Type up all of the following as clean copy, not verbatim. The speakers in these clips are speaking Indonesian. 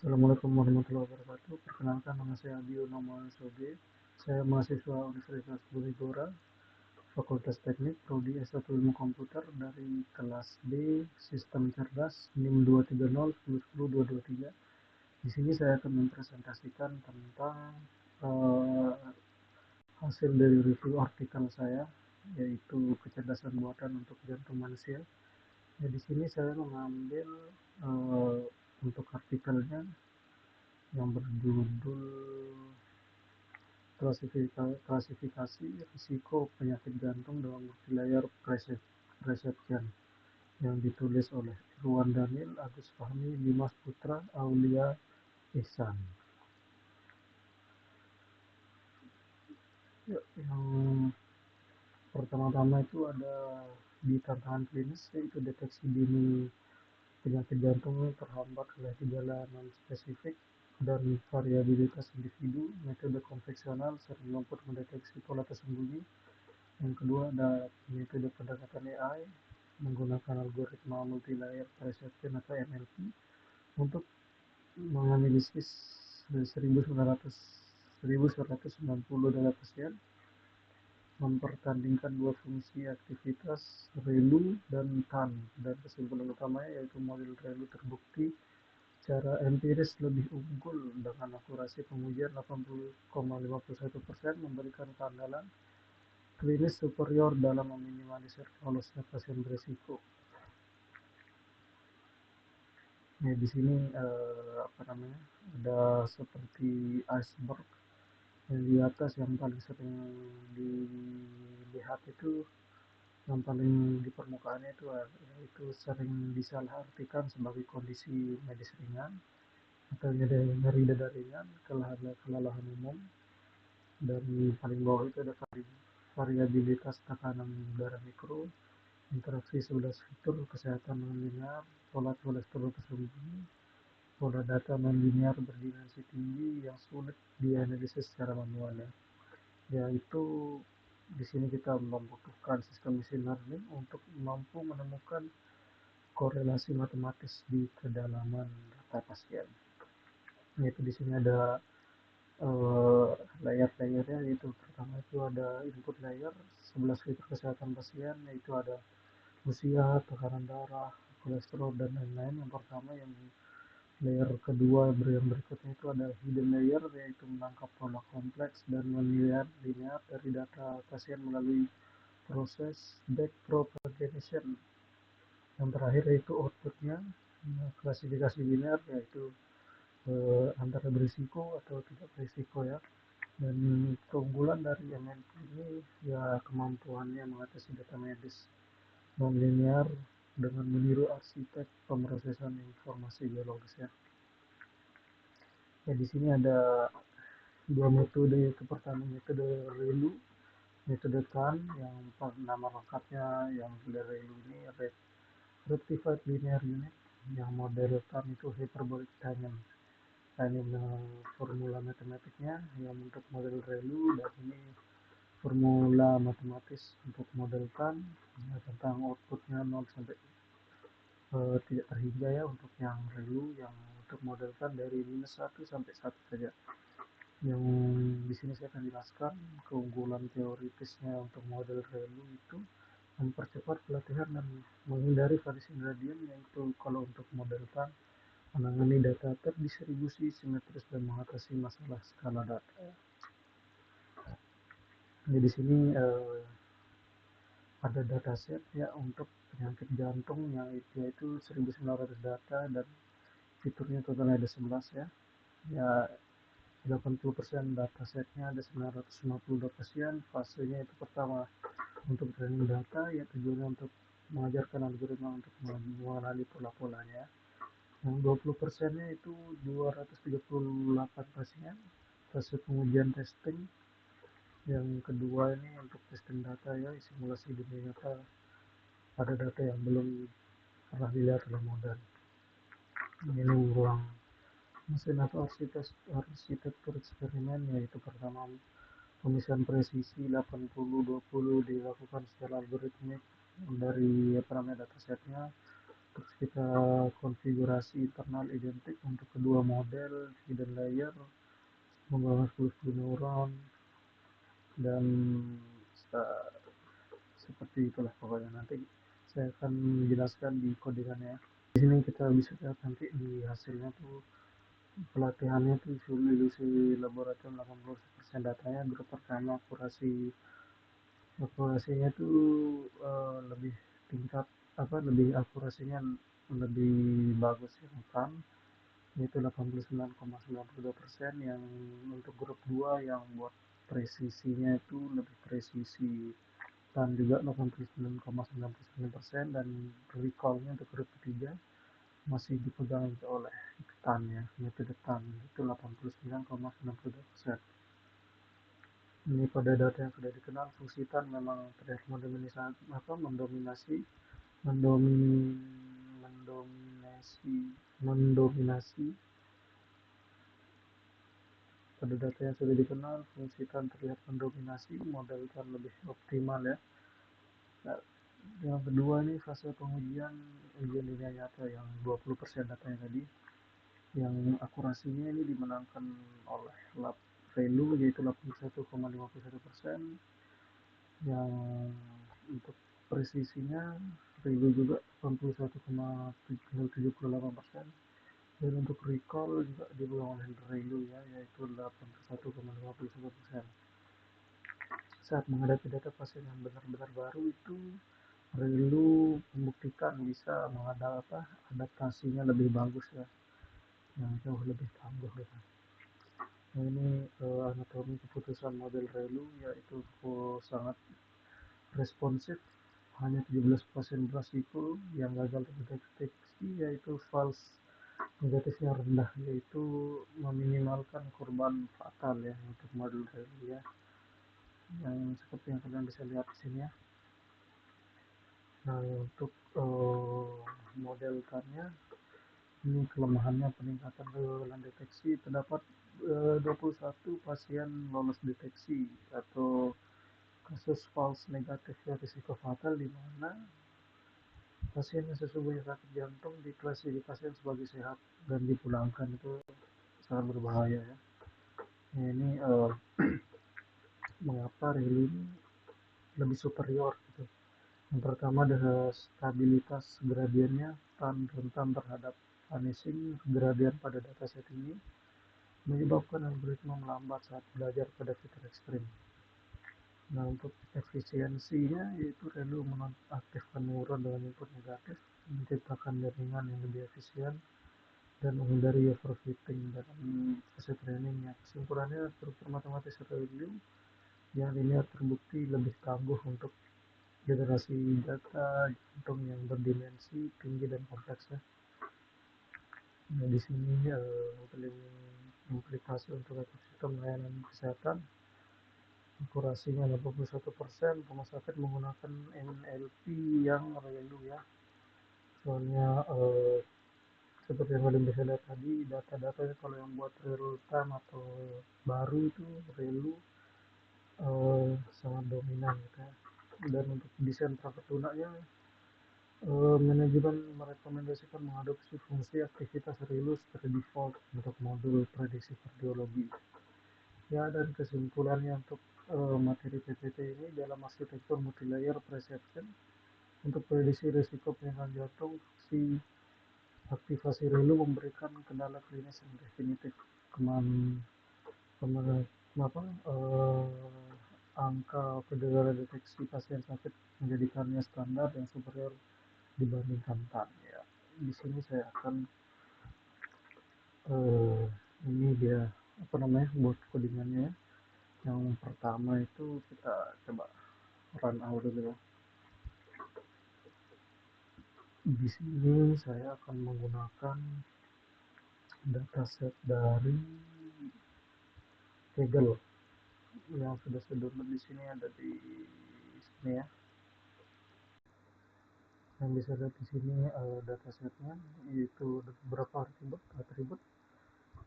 Assalamualaikum warahmatullahi wabarakatuh. Perkenalkan, nama saya Adio Nomo Soge. Saya mahasiswa Universitas Bumi Fakultas Teknik, Prodi S1 Ilmu Komputer dari kelas B Sistem Cerdas NIM 230 10 10 223. Di sini saya akan mempresentasikan tentang eh, hasil dari review artikel saya, yaitu kecerdasan buatan untuk jantung manusia. Ya, di sini saya mengambil eh, untuk artikelnya yang berjudul klasifikasi risiko penyakit jantung dalam multilayer perception yang ditulis oleh Irwan Daniel, Agus Fahmi, Dimas Putra, Aulia Ihsan. Ya, yang pertama-tama itu ada di tantangan klinis, yaitu deteksi dini penyakit jantung terhambat oleh gejala non-spesifik dan variabilitas individu. Metode konvensional sering luput mendeteksi pola tersembunyi. Yang kedua ada metode pendekatan AI menggunakan algoritma multi-layer perception atau MLP untuk menganalisis 1190 data pasien, mempertandingkan dua fungsi aktivitas ReLU dan TAN, dan kesimpulan utamanya yaitu model ReLU terbukti secara empiris lebih unggul dengan akurasi pengujian 80,51%, memberikan keandalan klinis superior dalam meminimalisir lolosnya pasien berisiko. Ya, di sini ada seperti iceberg yang di atas yang paling sering dilihat itu, yang paling di permukaannya itu sering disalahartikan sebagai kondisi medis ringan atau nyeri dada ringan, kelelahan umum. Dan paling bawah itu ada variabilitas tekanan darah mikro, interaksi 11 fitur kesehatan non-linear, pola kolesterol tersembunyi, pola data non-linear berdimensi tinggi yang sulit dianalisis secara manual, ya. Yaitu di sini kita membutuhkan sistem machine learning untuk mampu menemukan korelasi matematis di kedalaman data pasien. Yaitu di sini ada layer-layernya, yaitu pertama itu ada input layer 11 fitur kesehatan pasien, yaitu ada usia, tekanan darah, kolesterol, dan lain-lain. Yang pertama, yang layer kedua yang berikutnya itu ada hidden layer, yaitu menangkap pola kompleks dan non-linear dari data pasien melalui proses backpropagation. Yang terakhir yaitu outputnya, klasifikasi linear, yaitu antara berisiko atau tidak berisiko, ya. Dan keunggulan dari MNP ini ya kemampuannya mengatasi data medis non-linear dengan meniru arsitek pemrosesan informasi biologis, ya. Ya, di sini ada dua metode, yaitu pertama metode ReLU, metode TAN yang nama lengkapnya yang dari ReLU ini Rectified Linear Unit, yang model TAN itu Hyperbolic Tangent. Nah, ini formula matematiknya yang untuk model ReLU, dan ini formula matematis untuk model TAN, ya, tentang outputnya 0 sampai tidak terhingga, ya, untuk yang ReLU. Yang untuk model TAN dari -1 sampai 1 saja. Yang di sini saya akan jelaskan keunggulan teoritisnya untuk model ReLU itu mempercepat pelatihan dan menghindari variasi gradien, yaitu kalau untuk model TAN menangani data terdistribusi simetris dan mengatasi masalah skala data. Jadi di sini ada dataset, ya, untuk penyakit jantung yang yaitu 1900 data, dan fiturnya total ada 11, ya. Ya, 80% datasetnya ada 952 pasien. Fasenya itu pertama untuk training data, ya, tujuannya untuk mengajarkan algoritma untuk mengenali pola-polanya. Yang 20%-nya itu 238 pasien, fase pengujian testing. Yang kedua ini untuk testing data, ya, simulasi dunia nyata pada data yang belum pernah dilihat oleh model. Ini ruang mesin atau arsitektur eksperimen, yaitu pertama pemisahan presisi 80-20 dilakukan secara algoritmik dari datasetnya. Terus kita konfigurasi internal identik untuk kedua model hidden layer, membangun 10 neuron, dan seperti itulah pokoknya. Nanti saya akan menjelaskan di codingannya. Di sini kita bisa lihat nanti di hasilnya tuh pelatihannya tuh ilusi laboratorium 80% datanya. Grup pertama akurasinya tuh lebih tingkat lebih akurasinya lebih bagus yang RAM, yaitu 89,92%. Yang untuk grup 2 yang buat presisinya itu lebih presisi, dan juga 89,99%. Dan recallnya untuk grup ketiga masih dipegang oleh TAN ya, metode TAN itu 89,92%. Ini pada data yang sudah dikenal, fungsi TAN memang terlihat mendominasi mendominasi pada data yang sudah dikenal, fungsi TAN terlihat mendominasi, model TAN lebih optimal ya. Nah, yang kedua ini fase pengujian ujian dunia nyata yang 20% datanya tadi, yang akurasinya ini dimenangkan oleh lab Relu yaitu 81,51%. Yang untuk presisinya Relu juga 81,78%. Dan untuk recall juga dipegang oleh Relu ya, yaitu 81,51%. Saat menghadapi data pasien yang benar-benar baru itu, Relu membuktikan bisa adaptasinya lebih bagus ya, yang jauh lebih tangguh ya. Nah, ini anatomi keputusan model Relu, yaitu sangat responsif. Hanya 17 pasien beresiko yang gagal terdeteksi, yaitu false negatifnya rendah, yaitu meminimalkan korban fatal ya untuk model Relu ya, yang seperti yang kalian bisa lihat di sini ya. Nah, untuk model TAN-nya, ini kelemahannya peningkatan kegagalan deteksi. Terdapat 21 pasien lolos deteksi atau kasus false negatif ya, risiko fatal, di mana pasien yang sesungguhnya sakit jantung diklasifikasikan sebagai sehat dan dipulangkan. Itu sangat berbahaya ya. Nah, ini mengapa Relu ini lebih superior gitu. Yang pertama adalah stabilitas gradiennya, TAN rentan terhadap vanishing gradien pada dataset ini, menyebabkan algoritma melambat saat belajar pada fitur ekstrim. Nah, untuk efisiensinya, yaitu Relu mengaktifkan neuron dengan input negatif, menciptakan jaringan yang lebih efisien, dan menghindari overfitting dalam fase trainingnya. Kesimpulannya, struktur matematis Relu yang linear terbukti lebih tangguh untuk generasi data jantung yang berdimensi tinggi dan kompleks ya. Nah, di sini implikasi untuk ekosistem layanan kesehatan, akurasinya 81%, rumah sakit menggunakan NLP yang Relu ya. Soalnya seperti yang kalian bisa lihat tadi, data-datanya kalau yang buat real time atau baru itu Relu sangat dominan gitu ya. Dan untuk desain perangkat lunaknya, manajemen merekomendasikan mengadopsi fungsi aktivitas Relu secara default untuk modul prediksi kardiologi. Ya, dan kesimpulannya untuk materi PPT ini, dalam arsitektur multilayer perception untuk prediksi risiko penyakit jantung, si aktivasi Relu memberikan kendala klinis yang definitif. Angka kedalaman deteksi pasien sakit menjadikannya standar yang superior dibandingkan TAN ya. Di sini saya akan ini dia buat codingannya ya. Yang pertama itu kita coba run out dulu ya. Di sini saya akan menggunakan dataset dari Kaggle yang sudah saya download. Di sini ada di sini ya. Yang bisa lihat di sini datasetnya, yaitu beberapa atribut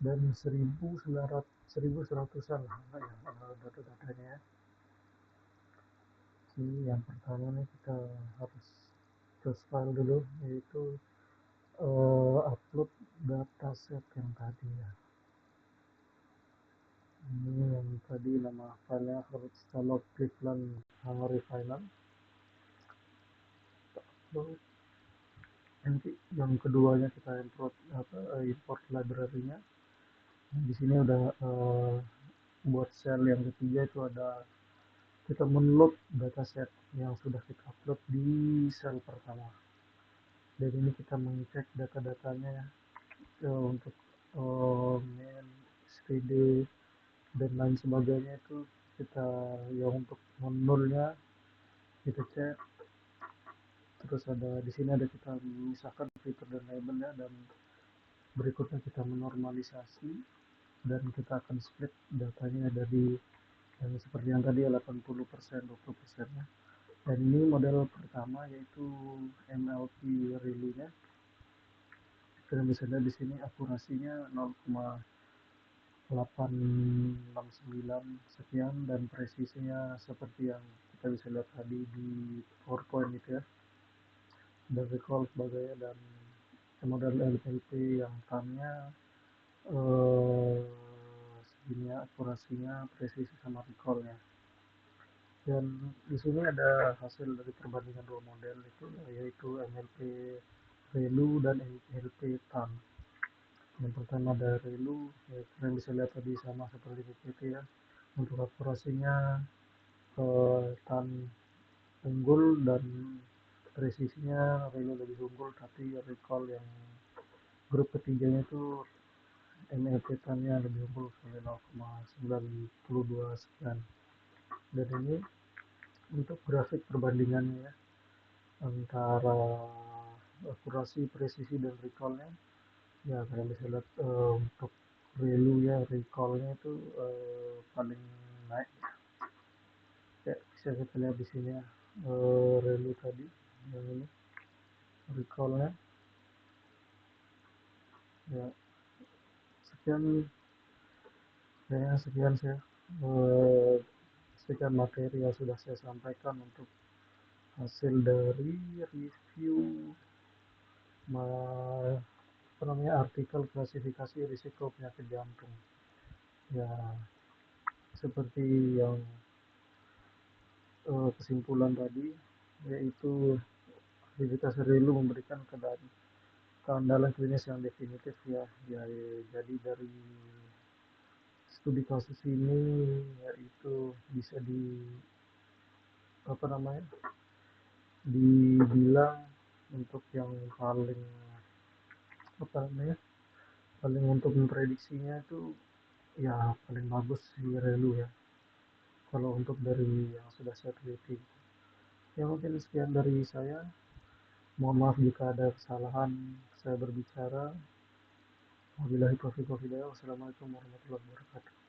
dan 1100-an lah yang data-datanya ya. Ini yang pertama nih, kita harus close file dulu, yaitu upload dataset yang tadi ya. Ini yang tadi nama filenya Heartstalo Cleveland Hungary Final. Upload. Nanti yang keduanya kita import library-nya. Di sini udah buat sel yang ketiga itu ada kita menload dataset yang sudah kita upload di sel pertama. Dan ini kita mengecek data-datanya untuk main, std dan lain sebagainya itu kita yang untuk menolnya kita cek. Terus ada di sini ada kita memisahkan fitur dan labelnya, dan berikutnya kita menormalisasi dan kita akan split datanya dari yang seperti yang tadi 80% 20%. Dan ini model pertama yaitu MLP ReLU-nya. Kalian bisa lihat di sini akurasinya 0,869 sekian dan presisinya seperti yang kita bisa lihat tadi di PowerPoint itu ya. Dan recall sebagainya, dan model LPP yang RAM-nya segini ya, akurasinya, presisi sama recall-nya. Dan di sini ada hasil dari perbandingan dua model itu, yaitu MLP ReLU dan MLP TAN. Yang pertama ada ReLU, ya, kalian bisa lihat tadi sama seperti PPT ya. Untuk akurasinya TAN unggul dan presisinya ReLU lebih unggul, tapi recall yang grup ketiganya itu MLP TAN-nya lebih unggul sampai 0,92 sekian. Dan ini untuk grafik perbandingannya ya, antara akurasi, presisi, dan recall-nya. Ya kalian bisa lihat untuk ReLU ya, recall-nya itu paling naik ya. Bisa kita lihat di sini ya, ReLU tadi yang ini recall-nya ya. Sekian saya sekian materi yang sudah saya sampaikan untuk hasil dari review artikel klasifikasi risiko penyakit jantung ya. Seperti yang kesimpulan tadi, yaitu aktivitas ReLU memberikan keandalan klinis yang definitif ya. Jadi dari studi kasus ini yaitu bisa dibilang untuk yang paling untuk memprediksinya itu ya paling bagus di ReLU ya, kalau untuk dari yang sudah saya teliti. Ya mungkin sekian dari saya. Mohon maaf jika ada kesalahan saya berbicara. Wabillahi taufiq wal hidayah. Wassalamualaikum warahmatullahi wabarakatuh.